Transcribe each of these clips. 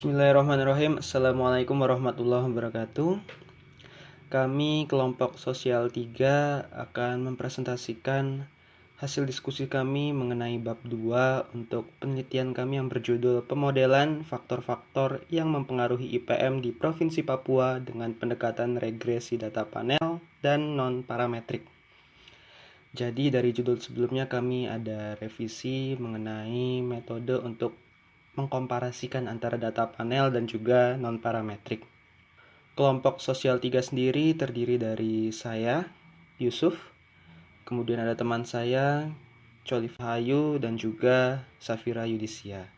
Bismillahirrahmanirrahim. Assalamualaikum warahmatullahi wabarakatuh. Kami kelompok sosial 3 akan mempresentasikan hasil diskusi kami mengenai bab 2 untuk penelitian kami yang berjudul Pemodelan Faktor-Faktor yang Mempengaruhi IPM di Provinsi Papua dengan Pendekatan Regresi Data Panel dan Non-Parametrik. Jadi dari judul sebelumnya kami ada revisi mengenai metode untuk mengkomparasikan antara data panel dan juga non-parametrik. Kelompok sosial 3 sendiri terdiri dari saya, Yusuf, kemudian ada teman saya, Cholif Hayu, dan juga Safira Yudisia.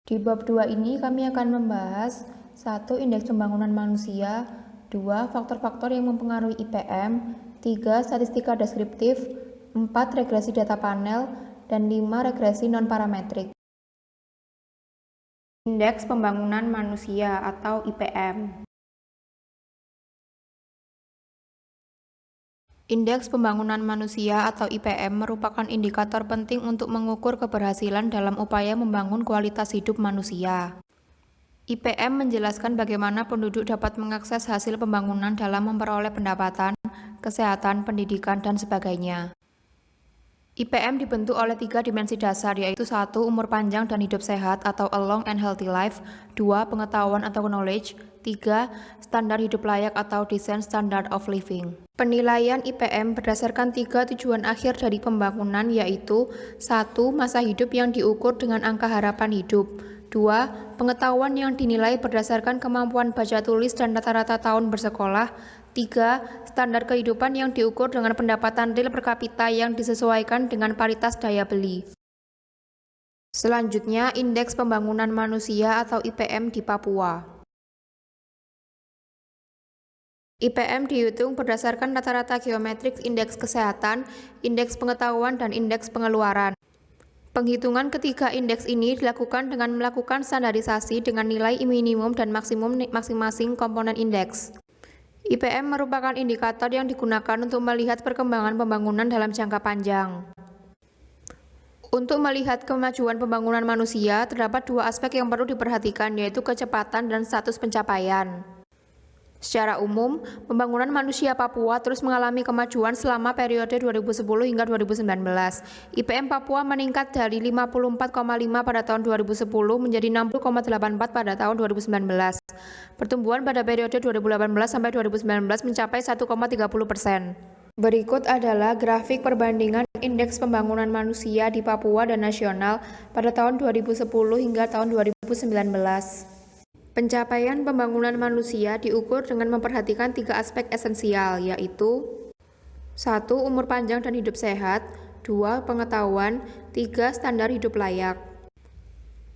Di bab 2 ini kami akan membahas 1. Indeks pembangunan manusia, 2. Faktor-faktor yang mempengaruhi IPM, 3. Statistika deskriptif, 4. Regresi data panel, dan 5. Regresi non-parametrik. Indeks pembangunan manusia atau IPM. Indeks pembangunan manusia atau IPM merupakan indikator penting untuk mengukur keberhasilan dalam upaya membangun kualitas hidup manusia. IPM menjelaskan bagaimana penduduk dapat mengakses hasil pembangunan dalam memperoleh pendapatan, kesehatan, pendidikan, dan sebagainya. IPM dibentuk oleh 3 dimensi dasar, yaitu 1. Umur panjang dan hidup sehat atau a long and healthy life, 2. Pengetahuan atau knowledge, 3. Standar hidup layak atau decent standard of living. Penilaian IPM berdasarkan 3 tujuan akhir dari pembangunan, yaitu 1. Masa hidup yang diukur dengan angka harapan hidup, 2. Pengetahuan yang dinilai berdasarkan kemampuan baca tulis dan rata-rata tahun bersekolah, 3. Standar kehidupan yang diukur dengan pendapatan real per kapita yang disesuaikan dengan paritas daya beli. Selanjutnya, Indeks Pembangunan Manusia atau IPM di Papua. IPM dihitung berdasarkan rata-rata geometrik indeks kesehatan, indeks pengetahuan, dan indeks pengeluaran. Penghitungan ketiga indeks ini dilakukan dengan melakukan standarisasi dengan nilai minimum dan maksimum masing-masing komponen indeks. IPM merupakan indikator yang digunakan untuk melihat perkembangan pembangunan dalam jangka panjang. Untuk melihat kemajuan pembangunan manusia, terdapat 2 aspek yang perlu diperhatikan, yaitu kecepatan dan status pencapaian. Secara umum, pembangunan manusia Papua terus mengalami kemajuan selama periode 2010 hingga 2019. IPM Papua meningkat dari 54,5 pada tahun 2010 menjadi 60,84 pada tahun 2019. Pertumbuhan pada periode 2018 sampai 2019 mencapai 1,30%. Berikut adalah grafik perbandingan indeks pembangunan manusia di Papua dan nasional pada tahun 2010 hingga tahun 2019. Pencapaian pembangunan manusia diukur dengan memperhatikan 3 aspek esensial, yaitu 1. Umur panjang dan hidup sehat, 2. Pengetahuan, 3. Standar hidup layak.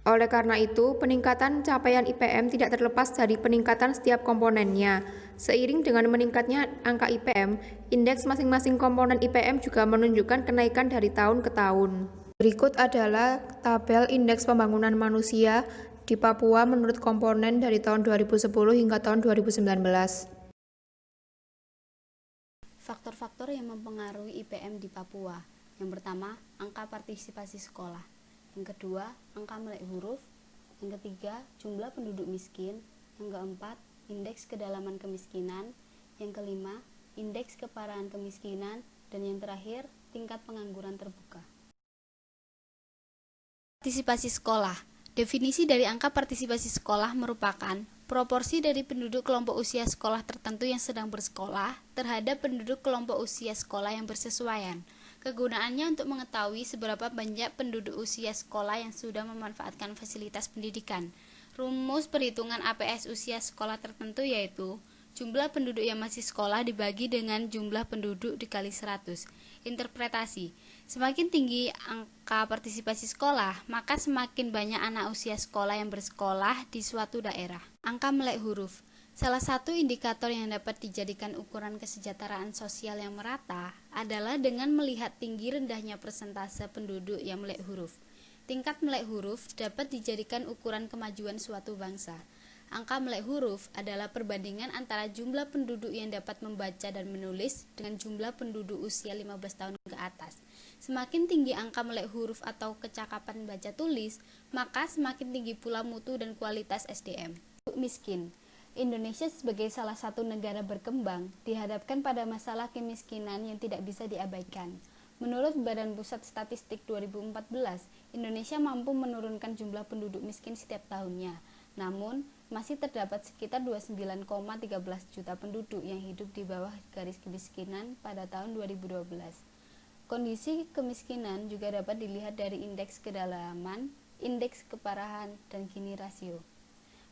Oleh karena itu, peningkatan capaian IPM tidak terlepas dari peningkatan setiap komponennya. Seiring dengan meningkatnya angka IPM, indeks masing-masing komponen IPM juga menunjukkan kenaikan dari tahun ke tahun. Berikut adalah tabel indeks pembangunan manusia di Papua menurut komponen dari tahun 2010 hingga tahun 2019. Faktor-faktor yang mempengaruhi IPM di Papua. Yang pertama, angka partisipasi sekolah. Yang kedua, angka melek huruf. Yang ketiga, jumlah penduduk miskin. Yang keempat, indeks kedalaman kemiskinan. Yang kelima, indeks keparahan kemiskinan. Dan yang terakhir, tingkat pengangguran terbuka. Partisipasi sekolah. Definisi dari angka partisipasi sekolah merupakan proporsi dari penduduk kelompok usia sekolah tertentu yang sedang bersekolah terhadap penduduk kelompok usia sekolah yang bersesuaian. Kegunaannya untuk mengetahui seberapa banyak penduduk usia sekolah yang sudah memanfaatkan fasilitas pendidikan. Rumus perhitungan APS usia sekolah tertentu yaitu jumlah penduduk yang masih sekolah dibagi dengan jumlah penduduk dikali 100. Interpretasi. Semakin tinggi angka partisipasi sekolah, maka semakin banyak anak usia sekolah yang bersekolah di suatu daerah. Angka melek huruf. Salah satu indikator yang dapat dijadikan ukuran kesejahteraan sosial yang merata adalah dengan melihat tinggi rendahnya persentase penduduk yang melek huruf. Tingkat melek huruf dapat dijadikan ukuran kemajuan suatu bangsa. Angka melek huruf adalah perbandingan antara jumlah penduduk yang dapat membaca dan menulis dengan jumlah penduduk usia 15 tahun ke atas. Semakin tinggi angka melek huruf atau kecakapan baca tulis, maka semakin tinggi pula mutu dan kualitas SDM. Miskin. Indonesia sebagai salah satu negara berkembang dihadapkan pada masalah kemiskinan yang tidak bisa diabaikan. Menurut Badan Pusat Statistik 2014, Indonesia mampu menurunkan jumlah penduduk miskin setiap tahunnya. Namun, masih terdapat sekitar 29,13 juta penduduk yang hidup di bawah garis kemiskinan pada tahun 2012. Kondisi kemiskinan juga dapat dilihat dari indeks kedalaman, indeks keparahan, dan Gini rasio.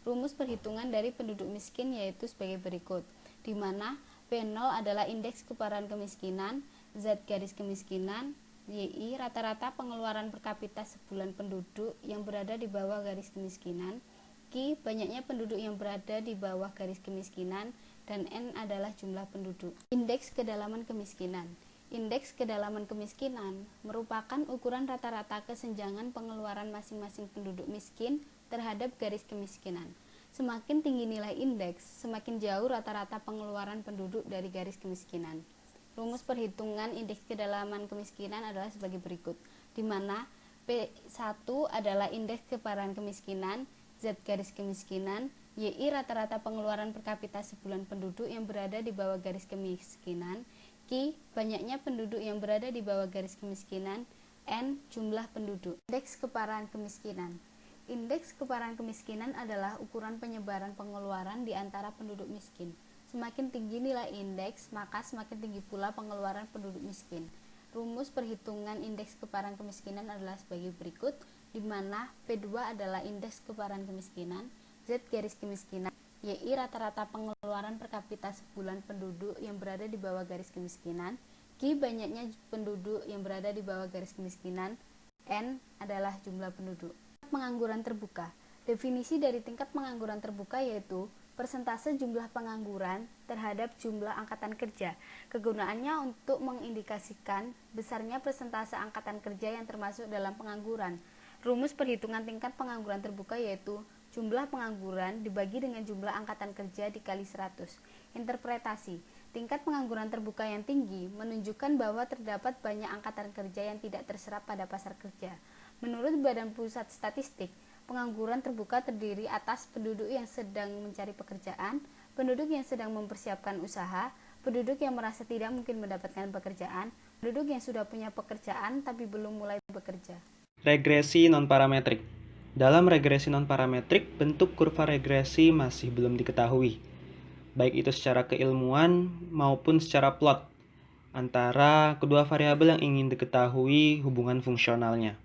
Rumus perhitungan dari penduduk miskin yaitu sebagai berikut, di mana P0 adalah indeks keparahan kemiskinan, Z garis kemiskinan, YI rata-rata pengeluaran per kapita sebulan penduduk yang berada di bawah garis kemiskinan, Q banyaknya penduduk yang berada di bawah garis kemiskinan, dan N adalah jumlah penduduk. Indeks kedalaman kemiskinan. Indeks kedalaman kemiskinan merupakan ukuran rata-rata kesenjangan pengeluaran masing-masing penduduk miskin terhadap garis kemiskinan. Semakin tinggi nilai indeks, semakin jauh rata-rata pengeluaran penduduk dari garis kemiskinan. Rumus perhitungan indeks kedalaman kemiskinan adalah sebagai berikut, di mana P1 adalah indeks keparahan kemiskinan, Z garis kemiskinan, YI rata-rata pengeluaran per kapita sebulan penduduk yang berada di bawah garis kemiskinan, Q banyaknya penduduk yang berada di bawah garis kemiskinan, N jumlah penduduk. Indeks keparahan kemiskinan. Indeks keparahan kemiskinan adalah ukuran penyebaran pengeluaran di antara penduduk miskin. Semakin tinggi nilai indeks, maka semakin tinggi pula pengeluaran penduduk miskin. Rumus perhitungan indeks keparahan kemiskinan adalah sebagai berikut, di mana P2 adalah indeks keparahan kemiskinan, Z garis kemiskinan, YI rata-rata pengeluaran per kapita sebulan penduduk yang berada di bawah garis kemiskinan, Q banyaknya penduduk yang berada di bawah garis kemiskinan, N adalah jumlah penduduk. Pengangguran terbuka. Definisi dari tingkat pengangguran terbuka yaitu persentase jumlah pengangguran terhadap jumlah angkatan kerja. Kegunaannya untuk mengindikasikan besarnya persentase angkatan kerja yang termasuk dalam pengangguran. Rumus perhitungan tingkat pengangguran terbuka yaitu jumlah pengangguran dibagi dengan jumlah angkatan kerja dikali 100. Interpretasi. Tingkat pengangguran terbuka yang tinggi menunjukkan bahwa terdapat banyak angkatan kerja yang tidak terserap pada pasar kerja. Menurut Badan Pusat Statistik, pengangguran terbuka terdiri atas penduduk yang sedang mencari pekerjaan, penduduk yang sedang mempersiapkan usaha, penduduk yang merasa tidak mungkin mendapatkan pekerjaan, penduduk yang sudah punya pekerjaan tapi belum mulai bekerja. Regresi non-parametrik. Dalam regresi non-parametrik, bentuk kurva regresi masih belum diketahui, baik itu secara keilmuan maupun secara plot, antara kedua variabel yang ingin diketahui hubungan fungsionalnya.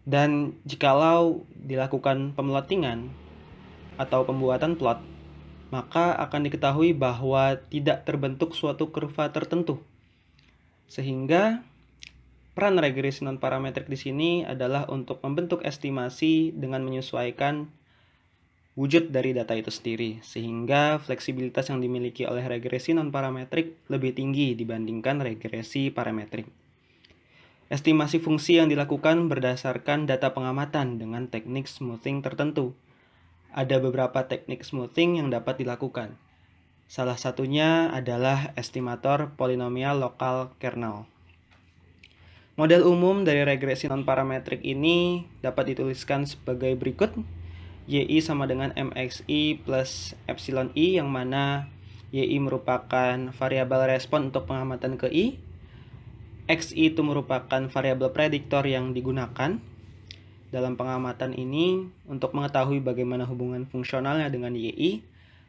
Dan jikalau dilakukan pemelotingan atau pembuatan plot, maka akan diketahui bahwa tidak terbentuk suatu kurva tertentu. Sehingga peran regresi non-parametrik di sini adalah untuk membentuk estimasi dengan menyesuaikan wujud dari data itu sendiri, sehingga fleksibilitas yang dimiliki oleh regresi non-parametrik lebih tinggi dibandingkan regresi parametrik. Estimasi fungsi yang dilakukan berdasarkan data pengamatan dengan teknik smoothing tertentu. Ada beberapa teknik smoothing yang dapat dilakukan. Salah satunya adalah estimator polinomial lokal kernel. Model umum dari regresi non-parametrik ini dapat dituliskan sebagai berikut. YI sama dengan MXI plus epsilon I, yang mana YI merupakan variabel respon untuk pengamatan ke I. XI itu merupakan variabel prediktor yang digunakan dalam pengamatan ini untuk mengetahui bagaimana hubungan fungsionalnya dengan YI.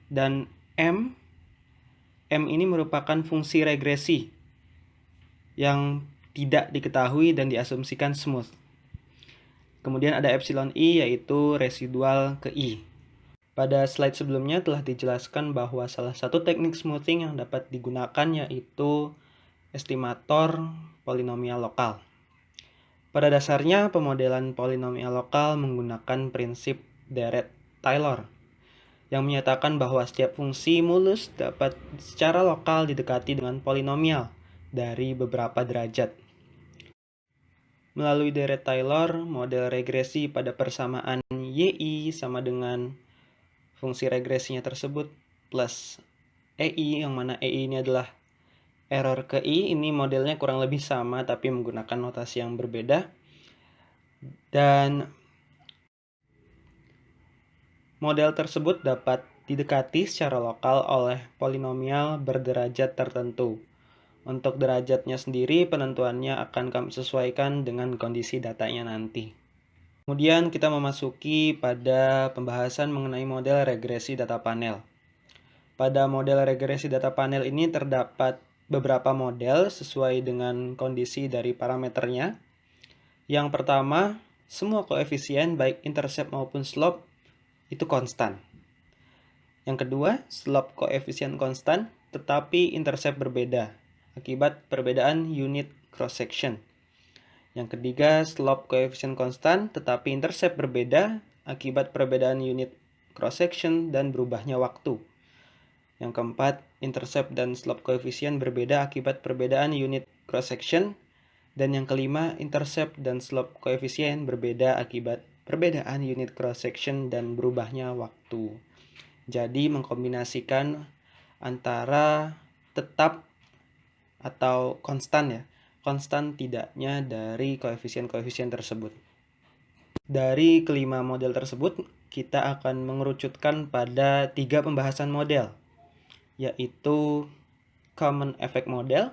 Dan M ini merupakan fungsi regresi yang tidak diketahui dan diasumsikan smooth. Kemudian ada epsilon I, yaitu residual ke I. Pada slide sebelumnya telah dijelaskan bahwa salah satu teknik smoothing yang dapat digunakan yaitu estimator polinomial lokal. Pada dasarnya, pemodelan polinomial lokal menggunakan prinsip Dirac-Taylor yang menyatakan bahwa setiap fungsi mulus dapat secara lokal didekati dengan polinomial dari beberapa derajat. Melalui Dirac-Taylor, model regresi pada persamaan YI sama dengan fungsi regresinya tersebut plus EI, yang mana EI ini adalah error ke I ini modelnya kurang lebih sama tapi menggunakan notasi yang berbeda. Dan model tersebut dapat didekati secara lokal oleh polinomial berderajat tertentu. Untuk derajatnya sendiri, penentuannya akan kami sesuaikan dengan kondisi datanya nanti. Kemudian kita memasuki pada pembahasan mengenai model regresi data panel. Pada model regresi data panel ini terdapat beberapa model sesuai dengan kondisi dari parameternya. Yang pertama, semua koefisien baik intercept maupun slope itu konstan. Yang kedua, slope koefisien konstan tetapi intercept berbeda akibat perbedaan unit cross section. Yang ketiga, slope koefisien konstan tetapi intercept berbeda akibat perbedaan unit cross section dan berubahnya waktu. Yang keempat, intercept dan slope koefisien berbeda akibat perbedaan unit cross section. Dan yang kelima, intercept dan slope koefisien berbeda akibat perbedaan unit cross section dan berubahnya waktu. Jadi mengkombinasikan antara tetap atau konstan ya, konstan tidaknya dari koefisien-koefisien tersebut. Dari kelima model tersebut, kita akan mengerucutkan pada 3 pembahasan model, yaitu common effect model,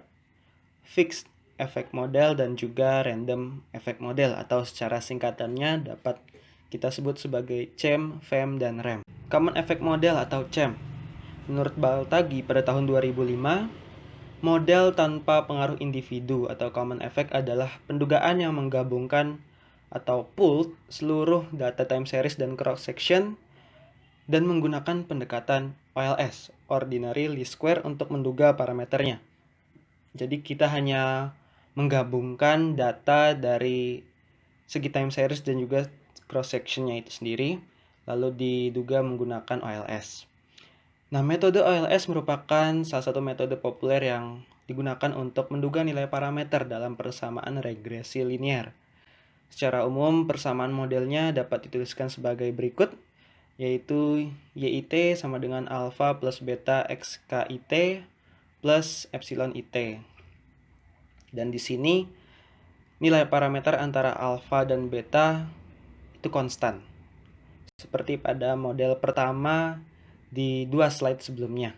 fixed effect model, dan juga random effect model, atau secara singkatannya dapat kita sebut sebagai CEM, FEM, dan REM. Common effect model atau CEM. Menurut Baltagi pada tahun 2005, model tanpa pengaruh individu atau common effect adalah pendugaan yang menggabungkan atau pooled seluruh data time series dan cross section dan menggunakan pendekatan OLS, ordinary least square, untuk menduga parameternya. Jadi kita hanya menggabungkan data dari segi time series dan juga cross sectionnya itu sendiri, lalu diduga menggunakan OLS. Nah, metode OLS merupakan salah satu metode populer yang digunakan untuk menduga nilai parameter dalam persamaan regresi linear. Secara umum, persamaan modelnya dapat dituliskan sebagai berikut, yaitu YIT sama dengan alpha plus beta XKIT plus epsilon IT. Dan di sini nilai parameter antara alpha dan beta itu konstan, seperti pada model pertama di 2 slide sebelumnya.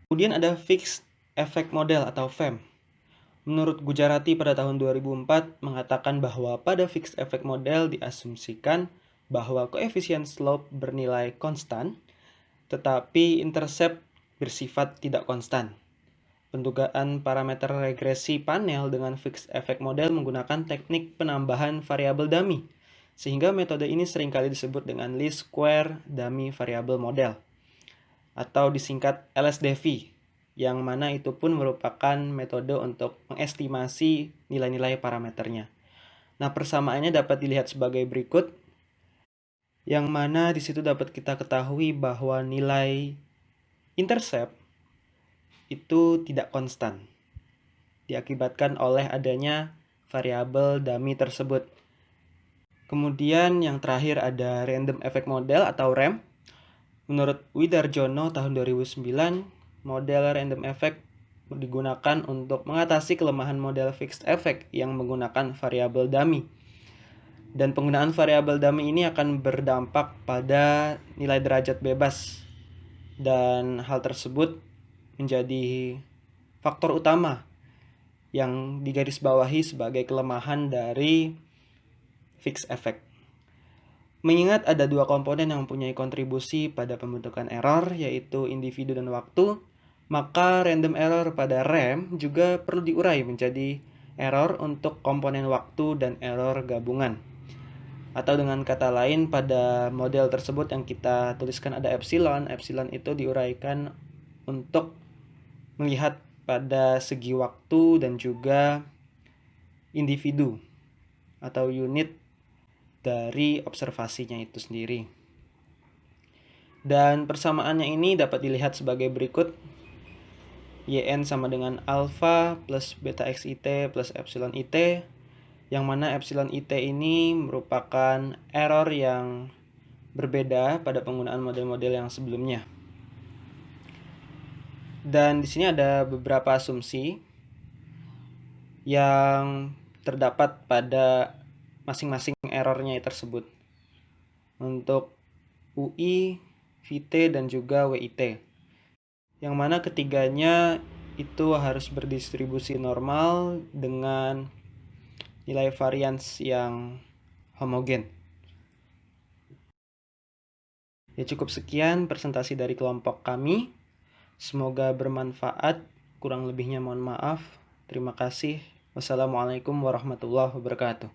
Kemudian ada fixed effect model atau FEM. Menurut Gujarati pada tahun 2004 mengatakan bahwa pada fixed effect model diasumsikan bahwa koefisien slope bernilai konstan, tetapi intercept bersifat tidak konstan. Pendugaan parameter regresi panel dengan fixed effect model menggunakan teknik penambahan variabel dummy, sehingga metode ini seringkali disebut dengan least square dummy variable model, atau disingkat LSDV, yang mana itu pun merupakan metode untuk mengestimasi nilai-nilai parameternya. Nah, persamaannya dapat dilihat sebagai berikut, yang mana di situ dapat kita ketahui bahwa nilai intercept itu tidak konstan, diakibatkan oleh adanya variabel dummy tersebut. Kemudian yang terakhir ada random effect model atau REM. Menurut Widarjono tahun 2009, model random effect digunakan untuk mengatasi kelemahan model fixed effect yang menggunakan variabel dummy. Dan penggunaan variabel dummy ini akan berdampak pada nilai derajat bebas. Dan hal tersebut menjadi faktor utama yang digarisbawahi sebagai kelemahan dari fixed effect. Mengingat ada 2 komponen yang mempunyai kontribusi pada pembentukan error, yaitu individu dan waktu, maka random error pada REM juga perlu diurai menjadi error untuk komponen waktu dan error gabungan. Atau dengan kata lain, pada model tersebut yang kita tuliskan ada epsilon itu diuraikan untuk melihat pada segi waktu dan juga individu atau unit dari observasinya itu sendiri. Dan persamaannya ini dapat dilihat sebagai berikut. YN sama dengan alpha plus beta XIT plus epsilon IT, yang mana epsilon IT ini merupakan error yang berbeda pada penggunaan model-model yang sebelumnya. Dan di sini ada beberapa asumsi yang terdapat pada masing-masing errornya tersebut. Untuk UI, VT, dan juga WIT. Yang mana ketiganya itu harus berdistribusi normal dengan nilai varians yang homogen. Ya, cukup sekian presentasi dari kelompok kami. Semoga bermanfaat. Kurang lebihnya mohon maaf. Terima kasih. Wassalamualaikum warahmatullahi wabarakatuh.